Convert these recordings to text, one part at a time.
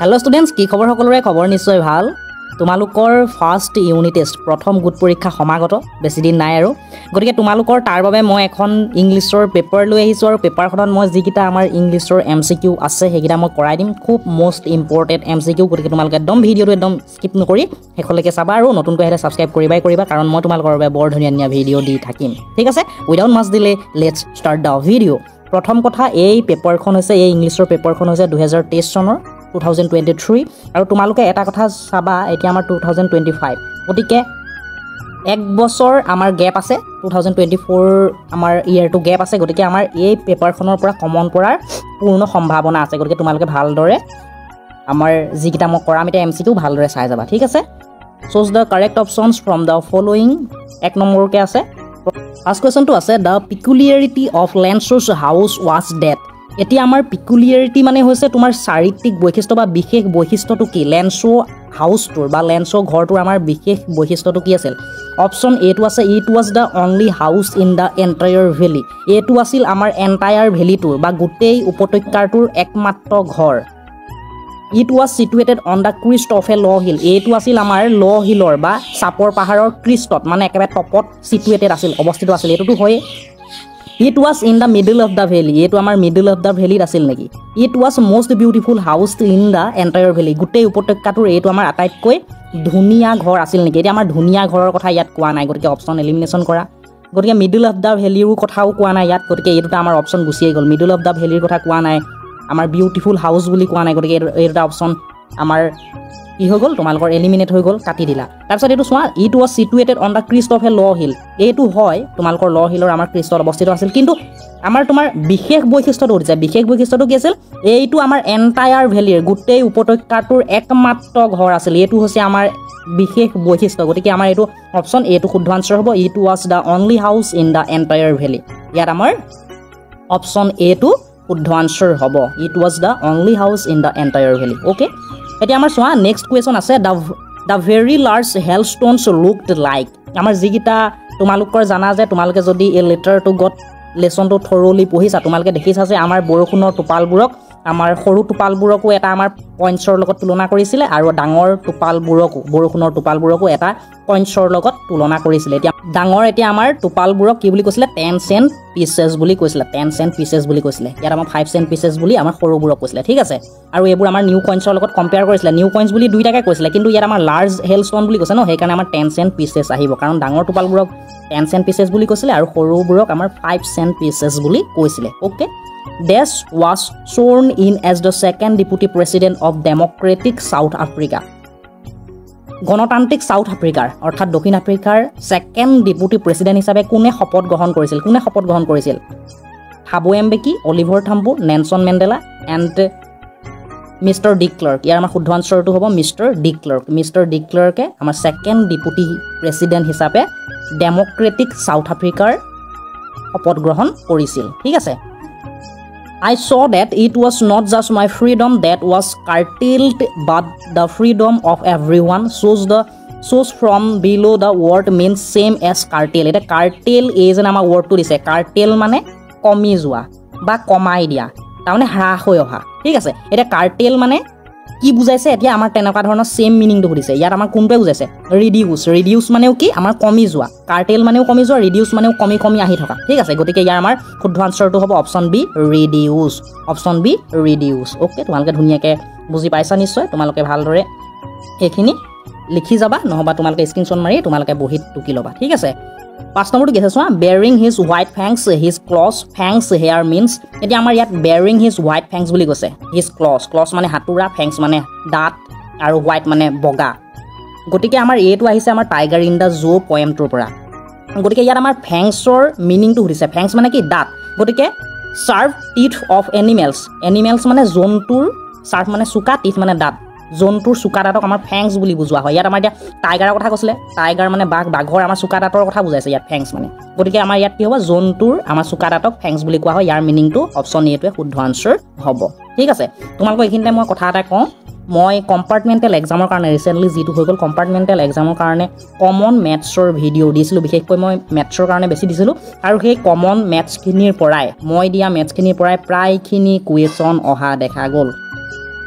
Hello students की खबर सकलोरे खबर निश्चय ভাল তোমালোকৰ ফাৰ্ষ্ট ইউনিট টেষ্ট প্ৰথম গুড পৰীক্ষা সমাগত বেছি দিন নাই আৰু গতিকে তোমালোকৰ তাৰ বাবে মই এখন ইংলিছৰ পেপাৰ লৈ আহিছো আৰু পেপাৰখনত মই যিকিটা আমাৰ ইংলিছৰ এমসিকিউ আছে হেকিটা মই কৰাই দিম খুব মোস্ট ইম্পৰ্টেন্ট এমসিকিউ গতিকে তোমালোকে একদম ভিডিওটো একদম স্কিপ নকৰি হেকলৈকে চাবা আৰু নতুনকৈ হেলে সাবস্ক্ৰাইব কৰিবা কাৰণ মই তোমালোকৰ বাবে বৰ ধুনীয়া ভিডিও দি থাকিম ঠিক আছে উইদাউট মাছ দিলে লেটস ষ্টাৰ্ট দা ভিডিও প্ৰথম কথা এই পেপাৰখন হৈছে এই ইংলিছৰ পেপাৰখন হৈছে 2023 চনৰ 2023 আৰু তোমালোকে এটা কথা চাবা এতিয়া আমাৰ 2025 গতিকে এক বছৰ আমাৰ গ্যাপ আছে 2024 আমাৰ ইয়াৰটো গ্যাপ আছে গতিকে আমাৰ এই পেপাৰখনৰ পৰা কমন পৰাৰ পূৰ্ণ সম্ভাৱনা আছে গতিকে তোমালোকে ভালদৰে আমাৰ যিকিটা মই কৰাম এটা এমসিকিউ ভালদৰে চাই যাবা ঠিক আছে choose the correct options from the following এক নম্বৰকে আছে ফাৰ্ষ্ট কোৱেশ্চনটো আছে the peculiarity of Lencho's house was that এতিয়া আমাৰ পিকুলিয়াৰিটি মানে হৈছে তোমাৰ চাৰিত্ৰিক বৈশিষ্ট্য বা বিশেষ বৈশিষ্ট্যটো কি লেন্সো হাউচটোৰ বা লেন্সো ঘৰটোৰ আমাৰ বিশেষ বৈশিষ্ট্যটো কি আছিল অপচন এ টো আছে it was the only house in the entire valley এটো আছিল আমাৰ এণ্টায়াৰ ভেলিটোৰ বা গোটেই উপত্যকাটোৰ একমাত্ৰ ঘৰ it was situated on the crest of a low hill এটো আছিল আমাৰ ল হিলৰ বা চাপৰ পাহাৰৰ ক্ৰিষ্টত মানে একেবাৰে টপত সিটুৱেটেড আছিল অৱস্থিত আছিল এটোটো হয় It was in the middle of the valley. Eto amar middle of the valley asil neki. It was most beautiful house in the entire valley. Gutei upotekatur eto amar ataitকৈ ধুনিয়া ঘৰ আছিল neki. Eta amar ধুনিয়া ঘৰৰ কথা ইয়াত কোৱা নাই গতিকে অপচন এলিমিনেশন কৰা গতিকে মিডল অফ দা ভেলিৰ কথাও কোৱা নাই ইয়াত গতিকে এটোটা আমাৰ অপচন গুছিয়ে গল মিডল অফ দা ভেলিৰ কথা কোৱা নাই আমাৰ বিউটিফুল হাউস বুলি কোৱা নাই গতিকে এটোটা অপচন আমাৰ কি হৈ গল তোমালোকৰ এলিমিনেট হৈ গল কাটি দিলা তাৰপিছত এটো সোৱা it was situated on the crest of a low hill এটো হয় তোমালোকৰ ল হিলৰ আমাৰ ক্ৰিষ্টত অৱস্থিত আছিল কিন্তু আমাৰ তোমাৰ বিশেষ বৈশিষ্ট্যটো উঠিছে বিশেষ বৈশিষ্ট্যটো কি আছিল এইটো আমাৰ এন্টায়াৰ ভেলিৰ গোটেই উপত্যকাটোৰ একমাত্ৰ ঘৰ আছিল এটো হৈছে আমাৰ বিশেষ বৈশিষ্ট্য গতিকে আমাৰ এটো অপচন এটো শুদ্ধ আনসাৰ হ'ব it was the only house in the entire valley ইয়াত আমাৰ অপচন এ টো শুদ্ধ আনসাৰ হ'ব it was the only house in the entire valley okay এতিয়া আমাৰ সোৱা নেক্সট কোৱেশ্চন আছে দা ভেৰি লাৰ্জ হেলস্টোনছ লুকড লাইক আমাৰ যিকিটা তোমালোকৰ জানা যে তোমালোকে যদি এই লেটাৰটো গট লেসনটো থৰলি পঢ়িছা তোমালোকে দেখিছা যে আমাৰ বৰষুণৰ টোপালবোৰক আমাৰ সৰু টোপালবোৰকো এটা আমাৰ পইণ্টছৰ লগত তুলনা কৰিছিলে আৰু ডাঙৰ টোপালবোৰকো বৰষুণৰ টোপালবোৰকো এটা পইণ্টছৰ লগত তুলনা কৰিছিলে এতিয়া ডাঙৰ এতিয়া আমাৰ টোপালবোৰক কি বুলি কৈছিলে 10 সেন্ট পিসেছ বুলি কৈছিলে 10 সেন্ট পিসেছ বুলি কৈছিলে ইয়াত আমাৰ 5 সেন্ট পিসেছ বুলি আমাৰ সৰুবোৰক কৈছিলে ঠিক আছে আৰু এইবোৰ আমাৰ নিউ কইন্সৰ লগত কম্পেয়াৰ কৰিছিলে নিউ কইন্স বুলি দুইটাকে কৈছিলে কিন্তু ইয়াত আমাৰ লাৰ্জ হেলস্টোন বুলি কৈছে ন সেইকাৰণে আমাৰ 10 সেন্ট পিসেছ আহিব কাৰণ ডাঙৰ টোপালবোৰক 10 সেন্ট পিসেছ বুলি কৈছিলে আৰু সৰুবোৰক আমাৰ 5 সেন্ট পিসেছ বুলি কৈছিলে okay Des was sworn in as the second deputy president of Democratic South Africa. গণতান্ত্ৰিক সাউথ আফ্ৰিকাৰ অৰ্থাৎ দক্ষিণ আফ্ৰিকাৰ সেকেন্ড ডেপুটি প্ৰেসিডেন্ট হিচাপে কোনে শপত গ্ৰহণ কৰিছিল Thabo Mbeki Oliver Tambo Nelson Mandela and mister de Klerk ইয়াৰ আমাৰ শুদ্ধ আনসাৰটো হ'ব মিস্টাৰ ডি ক্লাৰ্কে আমাৰ সেকেন্ড ডেপুটি প্ৰেসিডেন্ট হিচাপে ডেমক্ৰেটিক সাউথ আফ্ৰিকাৰ শপত গ্ৰহণ কৰিছিল ঠিক আছে I saw that it was not just my freedom that was curtailed but the freedom of everyone source from below the word means same as curtail eta curtail is nama word to dise curtail mane komi jua ba komai dia tamane hras hoi oha thik ase eta curtail mane কি বুজাইছে এতিয়া আমাৰ তেনেকা ধৰণৰ same meaning টো দিছে ইয়াত আমাৰ কোনটো বুজাইছে ৰিডিউস মানেও কি আমাৰ কমি যোৱা কাৰ্টেল মানেও কমি যোৱা ৰিডিউস মানেও কমি আহি থকা ঠিক আছে গতিকে ইয়াৰ আমাৰ শুদ্ধ আনসাৰটো হ'ব অপচন বি ৰিডিউস ওকে তোমালোকে ধুনিয়াকে বুজি পাইছা নিশ্চয় তোমালোকে ভালদৰে এখিনি লিখি যাবা নহবা তোমালোকে স্ক্ৰিনশ্বট মাৰি তোমালোকে বহিত টুকি লবা ঠিক আছে 5 নম্বৰটো কি আছে চোৱা bearing his white fangs his claws fangs here means এতিয়া আমাৰ ইয়াত bearing his white fangs বুলি কৈছে his claws মানে হাতুৰা fangs মানে দাঁত আৰু white মানে বগা গতিকে আমাৰ এটো আহিছে আমাৰ টাইগাৰ ইন দা জো পয়েমটোৰ পৰা গতিকে ইয়াত আমাৰ fangsৰ মিনিংটো হৈছে fangs মানে কি দাঁত গতিকে sharp teeth of animals মানে জন্তুৰ sharp মানে চুকা teeth মানে দাঁত জন্তুৰ চুকা দাঁতক আমাৰ ফ্যাংস বুলি বুজোৱা হয় ইয়াত আমাৰ এতিয়া টাইগাৰৰ কথা কৈছিলে টাইগাৰ মানে বাঘৰ আমাৰ চুকা দাঁতৰ কথা বুজাইছে ইয়াত ফ্যাংস মানে গতিকে আমাৰ ইয়াত কি হ'ব জন্তুৰ আমাৰ চুকা দাঁতক ফ্যাংস বুলি কোৱা হয় ইয়াৰ মিনিংটো অপচন এটোৱে শুদ্ধ আনসাৰ হ'ব ঠিক আছে তোমালোকক এইখিনিতে মই কথা এটা কওঁ মই কম্পাৰ্টমেন্টেল এক্সামৰ কাৰণে ৰিসেন্টলি যেটো হৈ গল কম্পাৰ্টমেন্টেল এক্সামৰ কাৰণে কমন ম্যাথছৰ ভিডিও দিছিলো বিশেষকৈ মই ম্যাথছৰ কাৰণে বেছি দিছিলো আৰু সেই কমন ম্যাথছখিনিৰ পৰাই মই দিয়া ম্যাথছখিনিৰ পৰাই প্ৰায়খিনি কুৱেশ্যন অহা দেখা গল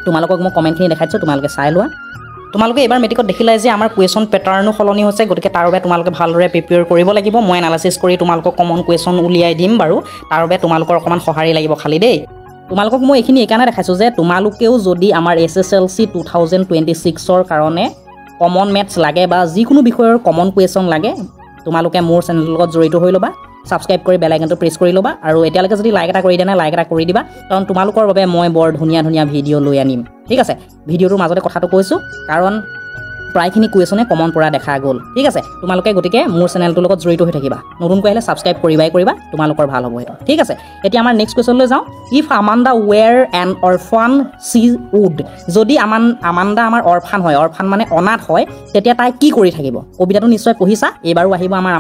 তোমালোকক মই কমেণ্টখিনি দেখাইছোঁ, তোমালোকে চাই লোৱা। তোমালোকে এইবাৰ মেট্ৰিকত দেখিলাই যে আমাৰ কুৱেশ্যন পেটাৰ্ণো সলনি হৈছে, গতিকে তাৰ বাবে তোমালোকে ভালদৰে প্ৰিপেয়াৰ কৰিব লাগিব। মই এনালাইচিছ কৰি তোমালোকক কমন কুৱেশ্যন উলিয়াই দিম বাৰু, তাৰ বাবে তোমালোকৰ অকণমান সঁহাৰি লাগিব খালি দেই। তোমালোকক মই এইখিনি এইকাৰণে দেখাইছোঁ যে তোমালোকেও যদি আমাৰ SSLC 2026ৰ কাৰণে কমন মেথছ লাগে বা যিকোনো বিষয়ৰ কমন কুৱেশ্যন লাগে, তোমালোকে মোৰ চেনেলৰ লগত জড়িত হৈ ল'বা, ছাবস্ক্ৰাইব কৰি বেল আইকনটো প্ৰেছ কৰি ল'বা, আৰু এতিয়ালৈকে যদি লাইক এটা কৰি দিয়া নাই লাইক এটা কৰি দিবা, কাৰণ তোমালোকৰ বাবে মই বৰ ধুনীয়া ধুনীয়া ভিডিঅ' লৈ আনিম, ঠিক আছে। ভিডিঅ'টোৰ মাজতে কথাটো কৈছোঁ, কাৰণ প্ৰায়খিনি কুৱেশ্যনে কমন পৰা দেখা গ'ল, ঠিক আছে। তোমালোকে গতিকে মোৰ চেনেলটোৰ লগত জড়িত হৈ থাকিবা, নতুনকৈ আহিলে ছাবস্ক্ৰাইব কৰিবা, তোমালোকৰ ভাল হ'ব সেইটো, ঠিক আছে। এতিয়া আমাৰ নেক্সট কুৱেশ্যনলৈ যাওঁ। If Amanda were an orphan she would, যদি আমাণ্ডা আমাৰ অৰফান হয়, অৰফান মানে অনাথ হয়, তেতিয়া তাই কি কৰি থাকিব? কবিতাটো নিশ্চয় পঢ়িছা, এইবাৰো আহিব আমাৰ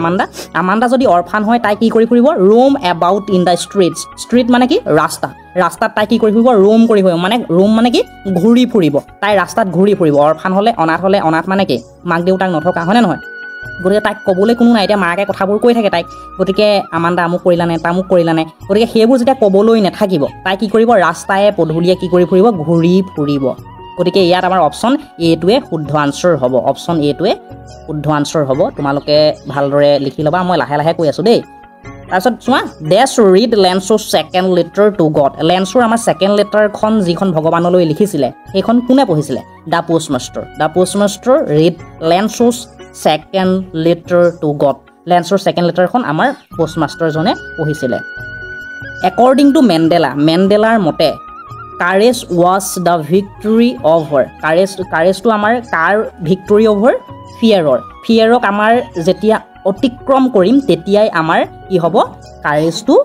আমাণ্ডা যদি অৰফান হয় তাই কি কৰি ফুৰিব? Roam about in the streets, street মানে কি? ৰাস্তাত তাই কি কৰি ফুৰিব? ৰোম কৰি ফুৰিব, মানে ৰোম মানে কি? ঘূৰি ফুৰিব, তাই ৰাস্তাত ঘূৰি ফুৰিব। অৰফান হ'লে অনাথ মানে কি? মাক দেউতাক নথকা, হয়নে নহয়? গতিকে তাইক ক'বলৈ কোনো নাই, এতিয়া মাকে কথাবোৰ কৈ থাকে তাইক, গতিকে আমাণ্ডা আমুক কৰিলানে তামুক কৰিলানে, গতিকে সেইবোৰ যেতিয়া ক'বলৈ নাথাকিব তাই কি কৰিব? ৰাস্তায়ে পদূলিয়ে কি কৰি ফুৰিব? ঘূৰি ফুৰিব। গতিকে ইয়াত আমাৰ অপশ্যন এটোৱে শুদ্ধ আনচাৰ হ'ব, অপশ্যন এটোৱে শুদ্ধ আনচাৰ হ'ব। তোমালোকে ভালদৰে লিখি ল'বা, মই লাহে লাহে কৈ আছোঁ দেই। তাৰপিছত চোৱা, ডেছ ৰিড লেঞ্চৰ ছেকেণ্ড লেটাৰ টু গড। লেঞ্চৰ আমাৰ ছেকেণ্ড লেটাৰখন যিখন ভগৱানলৈ লিখিছিলে সেইখন কোনে পঢ়িছিলে? দ্য পোষ্টমাষ্টাৰ ৰিড লেঞ্চৰ ছেকেণ্ড লেটাৰ টু গড। লেঞ্চৰ ছেকেণ্ড লেটাৰখন আমাৰ পোষ্টমাষ্টাৰজনে পঢ়িছিলে। একৰ্ডিং টু মেণ্ডেলাৰ মতে courage was the victory of her. কাৰেজটো আমাৰ কাৰ ভিক্টৰী অভাৰ? ফিয়াৰক আমাৰ যেতিয়া অতিক্ৰম কৰিম তেতিয়াই আমাৰ কি হ'ব? কাৰেজটো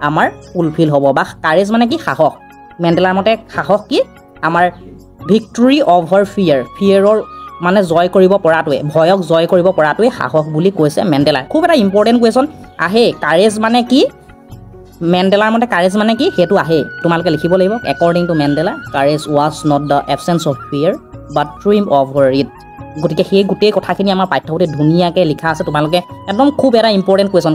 আমাৰ ফুলফিল হ'ব, বা কাৰেজ মানে কি? সাহস। মেণ্ডেলাৰ মতে সাহস কি? আমাৰ ভিক্টৰী অফ হাৰ ফিয়াৰৰ মানে জয় কৰিব পৰাটোৱে, ভয়ক জয় কৰিব পৰাটোৱে সাহস বুলি কৈছে মেণ্ডেলাই। খুব এটা ইম্পৰ্টেণ্ট কুৱেশ্যন আহে, কাৰেজ মানে কি? মেণ্ডেলাৰ মতে কাৰেজ মানে কি? সেইটো আহে, তোমালোকে লিখিব লাগিব। According to Mandela courage was not the absence of ফিয়াৰ but trim of her it. গতিকে সেই গোটেই কথাখিনি আমাৰ পাঠ্যপুথিত ধুনীয়াকৈ লিখা আছে, তোমালোকে একদম খুব এটা ইম্পৰ্টেণ্ট কুৱেশ্যন।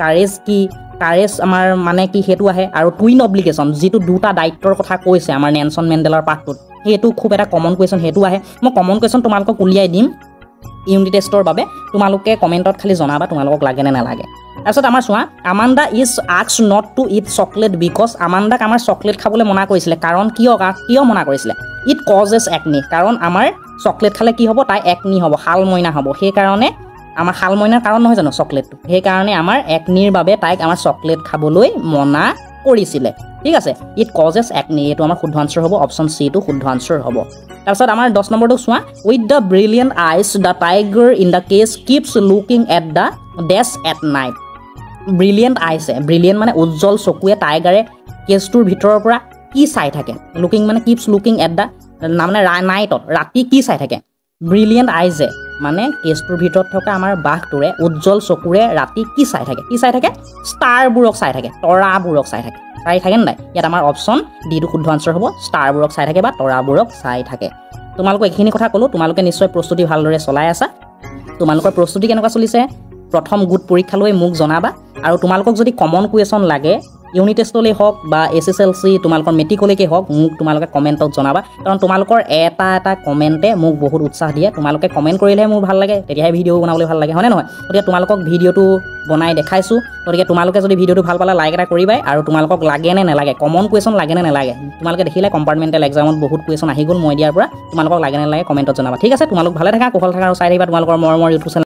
কাৰেজ কি? কাৰেজ আমাৰ মানে কি? সেইটো আহে। আৰু টুইন অব্লিগেশ্যন, যিটো দুটা দায়িত্বৰ কথা কৈছে আমাৰ নেলছন মেণ্ডেলাৰ পাঠটোত, সেইটো খুব এটা কমন কুৱেশ্যন, সেইটো আহে। মই কমন কুৱেশ্যন তোমালোকক উলিয়াই দিম ইউনিট টেষ্টৰ বাবে, তোমালোকে কমেণ্টত খালি জনাবা তোমালোকক লাগে নে নালাগে। তাৰপিছত আমাৰ চোৱা, Amanda is asked not to eat chocolate because, আমাণ্ডাক আমাৰ চকলেট খাবলৈ মনা কৰিছিলে, কাৰণ কিয় মনা কৰিছিলে? ইট কজেছ একনি, কাৰণ আমাৰ চকলেট খালে কি হ'ব? তাই একনি হ'ব, শালমইনা হ'ব। সেইকাৰণে আমাৰ শালমইনাৰ কাৰণ নহয় জানো চকলেটটো, সেইকাৰণে আমাৰ একনিৰ বাবে তাইক আমাৰ চকলেট খাবলৈ মনা কৰিছিলে, ঠিক আছে। ইট কজেছ একনি, এইটো আমাৰ শুদ্ধ আনচাৰ হ'ব, অপশ্যন চিটো শুদ্ধ আনচাৰ হ'ব। তাৰপিছত আমাৰ 10 নম্বৰটো চোৱা, with the brilliant eyes the tiger in the cage keeps looking at the days at night. Brilliant আইছে, ব্ৰিলিয়েণ্ট মানে উজ্জ্বল চকুৱে টাইগাৰে কেজটোৰ ভিতৰৰ পৰা কি চাই থাকে? লুকিং মানে কিপছ লুকিং এট দ্য মানে নাইটত, ৰাতি কি চাই থাকে? ব্ৰিলিয়েণ্ট আইজে মানে কেজটোৰ ভিতৰত থকা আমাৰ বাঘটোৰে উজ্জ্বল চকুৰে ৰাতি কি চাই থাকে? ষ্টাৰবোৰক চাই থাকে, তৰাবোৰক চাই থাকে, নে নাই? ইয়াত আমাৰ অপশ্যন ডিটো শুদ্ধ আনচাৰ হ'ব, ষ্টাৰবোৰক চাই থাকে বা তৰাবোৰক চাই থাকে। তোমালোকক এইখিনি কথা ক'লোঁ, তোমালোকে নিশ্চয় প্ৰস্তুতি ভালদৰে চলাই আছা। তোমালোকৰ প্ৰস্তুতি কেনেকুৱা চলিছে প্ৰথম গোট পৰীক্ষালৈ মোক জনাবা, আৰু তোমালোকক যদি কমন কুৱেশ্যন লাগে ইউনিট টেষ্টলৈ হওক বা SSLC তোমালোকৰ মেট্ৰিকলৈকে হওক, মোক তোমালোকে কমেণ্টত জনাবা, কাৰণ তোমালোকৰ এটা কমেণ্টে মোক বহুত উৎসাহ দিয়ে। তোমালোকে কমেণ্ট কৰিলেহে মোৰ ভাল লাগে, তেতিয়াহে ভিডিঅ' বনাবলৈ ভাল লাগে, হয়নে নহয়? গতিকে তোমালোকক ভিডিঅ'টো বনাই দেখাইছোঁ, গতিকে তোমালোকে যদি ভিডিঅ'টো ভাল পালে লাইক এটা কৰিবাই, আৰু তোমালোকক লাগে নে নালাগে, কমন কুৱেশ্যন লাগে নে নালাগে, তোমালোকে দেখিলে কম্পাৰ্টমেণ্টেল এক্সামত বহুত কুৱেশ্যন আহি গ'ল মই দিয়াৰ পৰা, তোমালোকক লাগে নে নালাগে কমেণ্টত জনাবা, ঠিক আছে। তোমালোক ভালে থাকা, কুশল থাকা, আৰু চাই থাকিবা তোমালোকৰ মৰমৰ ইউটিউব চেনেল।